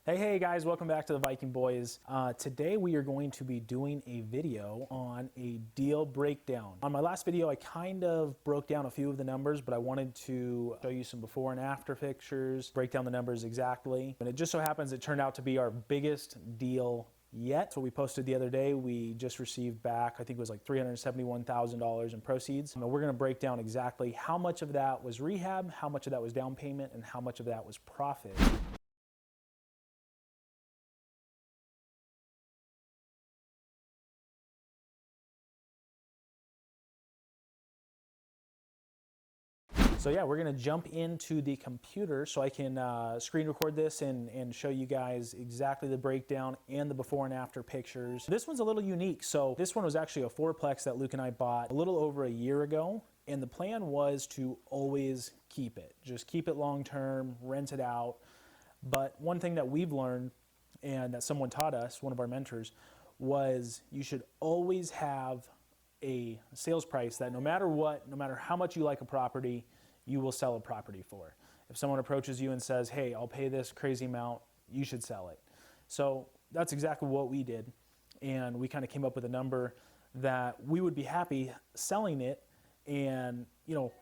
Hey guys, welcome back to the Viking Boys. Today we are going to be doing a video on a deal breakdown. On my last video, I kind of broke down a few of the numbers, but I wanted to show you some before and after pictures, break down the numbers exactly. And it just so happens it turned out to be our biggest deal yet. So we posted the other day, we just received back, I think it was like $371,000 in proceeds. And we're gonna break down exactly how much of that was rehab, how much of that was down payment, and how much of that was profit. So yeah, we're gonna jump into the computer so I can screen record this and show you guys exactly the breakdown and the before and after pictures. This one's a little unique. So this one was actually a fourplex that Luke and I bought a little over a year ago. And the plan was to always keep it. Just keep it long-term, rent it out. But one thing that we've learned and that someone taught us, one of our mentors, was you should always have a sales price that no matter what, no matter how much you like a property, you will sell a property for. If someone approaches you and says, hey, I'll pay this crazy amount, you should sell it. So that's exactly what we did. And we kind of came up with a number that we would be happy selling it and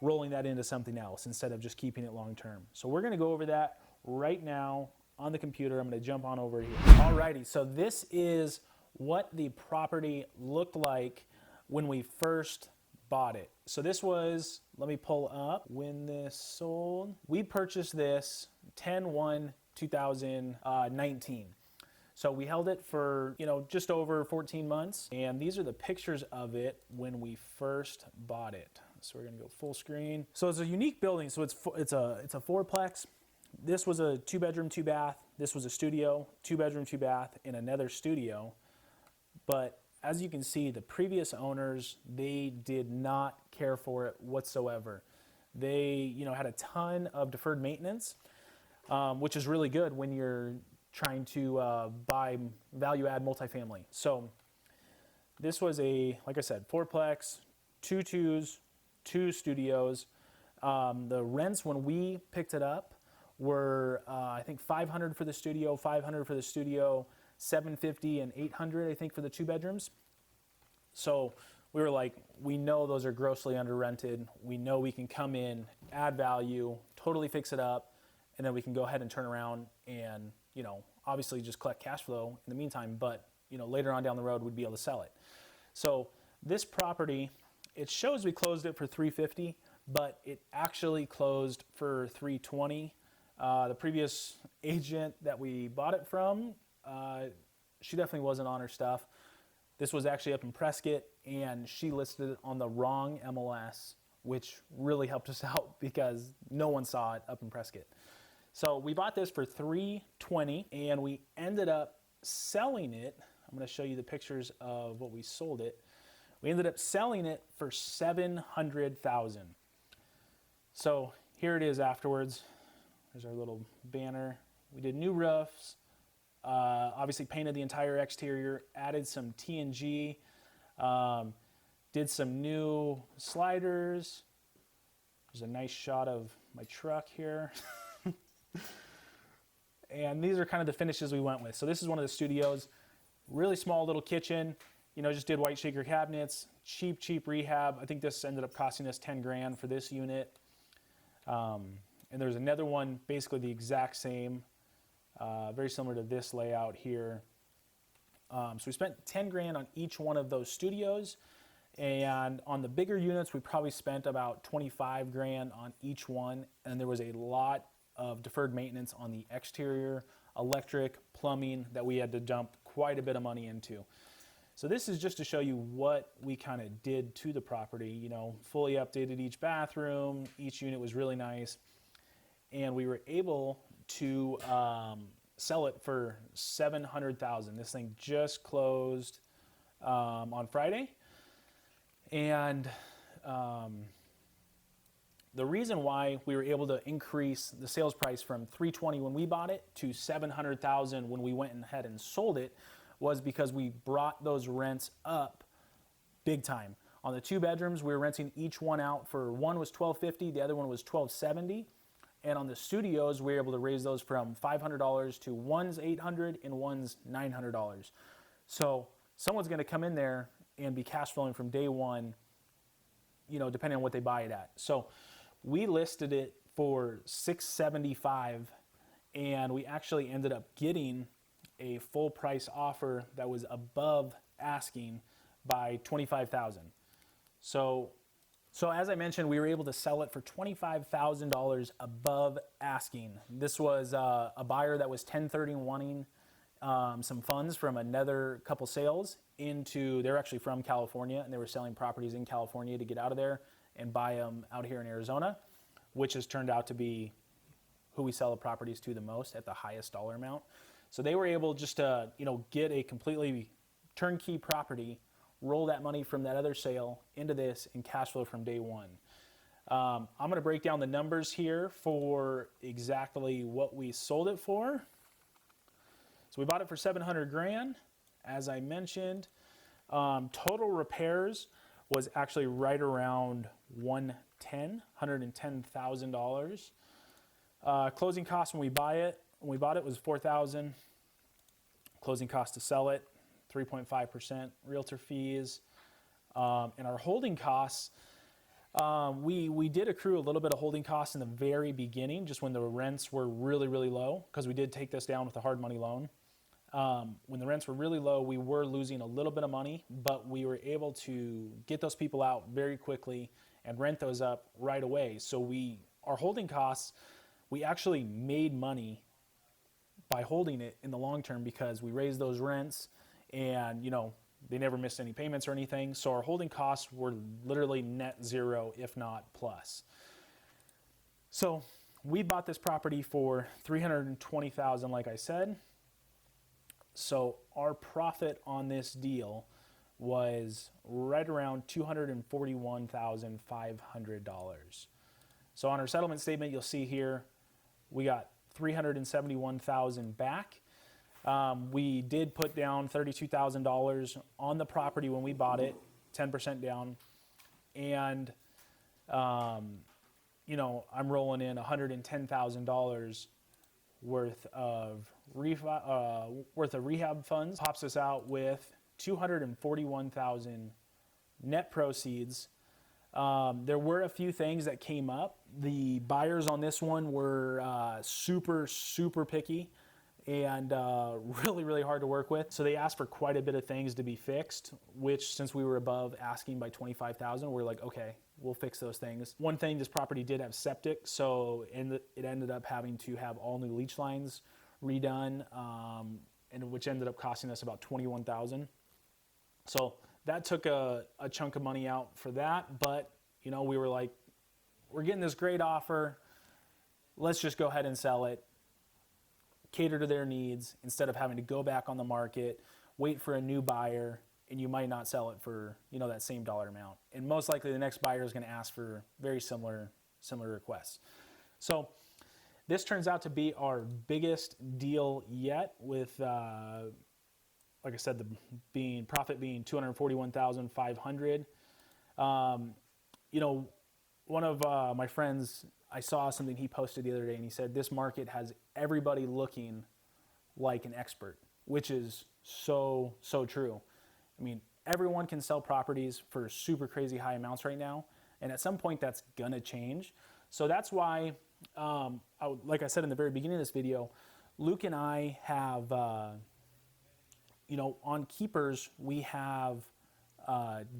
rolling that into something else instead of just keeping it long term. So we're gonna go over that right now on the computer. I'm gonna jump on over here. Alrighty, so this is what the property looked like when we first bought it. So this was, let me pull up when this sold. We purchased this 10/1/2019. So we held it for, just over 14 months. And these are the pictures of it when we first bought it. So we're gonna go full screen. So it's a unique building. So it's a fourplex. This was a 2-bedroom, 2-bath. This was a studio, 2-bedroom, 2-bath, and another studio. But as you can see, the previous owners, they did not care for it whatsoever. They, had a ton of deferred maintenance, which is really good when you're trying to buy value-add multifamily. So this was like I said, fourplex, 2 2s, 2 studios. The rents when we picked it up were, I think, $500 for the studio, $500 for the studio, $750 and $800, I think, for the 2 bedrooms. So we were like, we know those are grossly under rented. We know we can come in, add value, totally fix it up, and then we can go ahead and turn around and, obviously just collect cash flow in the meantime, but, later on down the road, we'd be able to sell it. So this property, it shows we closed it for $350, but it actually closed for $320. The previous agent that we bought it from, she definitely wasn't on her stuff. This was actually up in Prescott, and she listed it on the wrong MLS, which really helped us out because no one saw it up in Prescott. So we bought this for $320, and we ended up selling it. I'm going to show you the pictures of what we sold it. We ended up selling it for $700,000. So here it is afterwards. There's our little banner. We did new roofs. Obviously painted the entire exterior, added some TNG, did some new sliders. There's a nice shot of my truck here. And these are kind of the finishes we went with. So this is one of the studios, really small little kitchen, just did white shaker cabinets, cheap rehab. I think this ended up costing us 10 grand for this unit. And there's another one, basically the exact same, very similar to this layout here. So we spent 10 grand on each one of those studios. And on the bigger units, we probably spent about 25 grand on each one. And there was a lot of deferred maintenance on the exterior, electric, plumbing that we had to dump quite a bit of money into. So this is just to show you what we kind of did to the property, fully updated each bathroom. Each unit was really nice. And we were able to sell it for $700,000. This thing just closed on Friday. And the reason why we were able to increase the sales price from $320 when we bought it to $700,000 when we went ahead and sold it was because we brought those rents up big time. On the 2 bedrooms, we were renting each one out for, one was $1,250, the other one was $1,270. And on the studios, we were able to raise those from $500 to one's $800 and one's $900. So someone's going to come in there and be cash flowing from day one, depending on what they buy it at. So we listed it for $675, and we actually ended up getting a full price offer that was above asking by $25,000. So as I mentioned, we were able to sell it for $25,000 above asking. This was a buyer that was 1031ing some funds from another couple sales they're actually from California, and they were selling properties in California to get out of there and buy them out here in Arizona, which has turned out to be who we sell the properties to the most at the highest dollar amount. So they were able just to, get a completely turnkey property, roll that money from that other sale into this, and cash flow from day one. I'm going to break down the numbers here for exactly what we sold it for. So we bought it for $700,000, as I mentioned. Total repairs was actually right around $110,000. Closing costs when we bought it was $4,000. Closing cost to sell it, 3.5%. Realtor fees, and our holding costs. We did accrue a little bit of holding costs in the very beginning, just when the rents were really, really low, because we did take this down with a hard money loan. When the rents were really low, we were losing a little bit of money, but we were able to get those people out very quickly and rent those up right away. So our holding costs, we actually made money by holding it in the long term because we raised those rents and, they never missed any payments or anything. So our holding costs were literally net zero, if not plus. So we bought this property for $320,000, like I said. So our profit on this deal was right around $241,500. So on our settlement statement, you'll see here, we got $371,000 back. We did put down $32,000 on the property when we bought it, 10% down. And, I'm rolling in $110,000 worth of rehab funds. Pops us out with $241,000 net proceeds. There were a few things that came up. The buyers on this one were super, super picky and really, really hard to work with. So they asked for quite a bit of things to be fixed, which since we were above asking by $25,000, we're like, okay, we'll fix those things. One thing, this property did have septic, so it ended up having to have all new leach lines redone, and which ended up costing us about $21,000. So that took a chunk of money out for that, but we were like, we're getting this great offer. Let's just go ahead and sell it, cater to their needs instead of having to go back on the market, wait for a new buyer, and you might not sell it for, that same dollar amount. And most likely the next buyer is going to ask for very similar requests. So this turns out to be our biggest deal yet with, like I said, the profit being $241,500. One of my friends, I saw something he posted the other day, and he said, this market has everybody looking like an expert, which is so, so true. I mean, everyone can sell properties for super crazy high amounts right now, and at some point that's gonna change. So that's why, like I said in the very beginning of this video, Luke and I have, on keepers, we have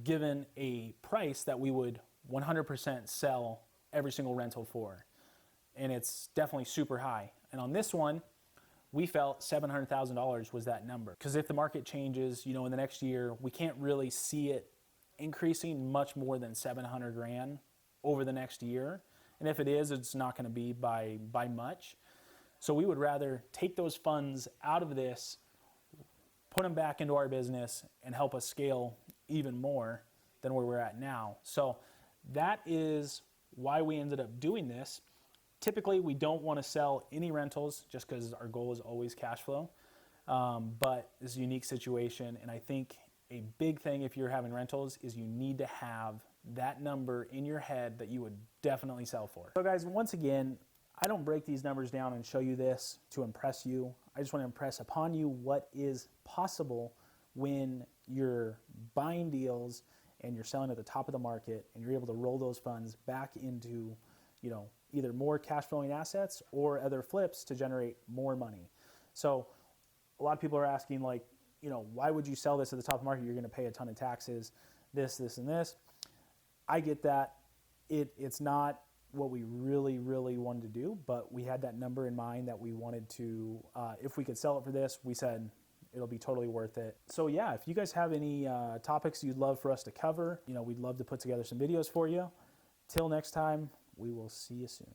given a price that we would 100% sell every single rental for. And it's definitely super high. And on this one, we felt $700,000 was that number. Because if the market changes, in the next year, we can't really see it increasing much more than $700,000 over the next year. And if it is, it's not going to be by much. So we would rather take those funds out of this, put them back into our business, and help us scale even more than where we're at now. So that is why we ended up doing this. Typically, we don't want to sell any rentals just because our goal is always cash flow. But this is a unique situation, and I think a big thing if you're having rentals is you need to have that number in your head that you would definitely sell for. So guys, once again, I don't break these numbers down and show you this to impress you. I just want to impress upon you what is possible when you're buying deals and you're selling at the top of the market, and you're able to roll those funds back into, either more cash flowing assets or other flips to generate more money. So a lot of people are asking, like, why would you sell this at the top of the market? You're going to pay a ton of taxes, this, and this. I get that. It's not what we really, really wanted to do, but we had that number in mind that we wanted to, if we could sell it for this, we said it'll be totally worth it. So yeah, if you guys have any topics you'd love for us to cover, we'd love to put together some videos for you. Till next time, we will see you soon.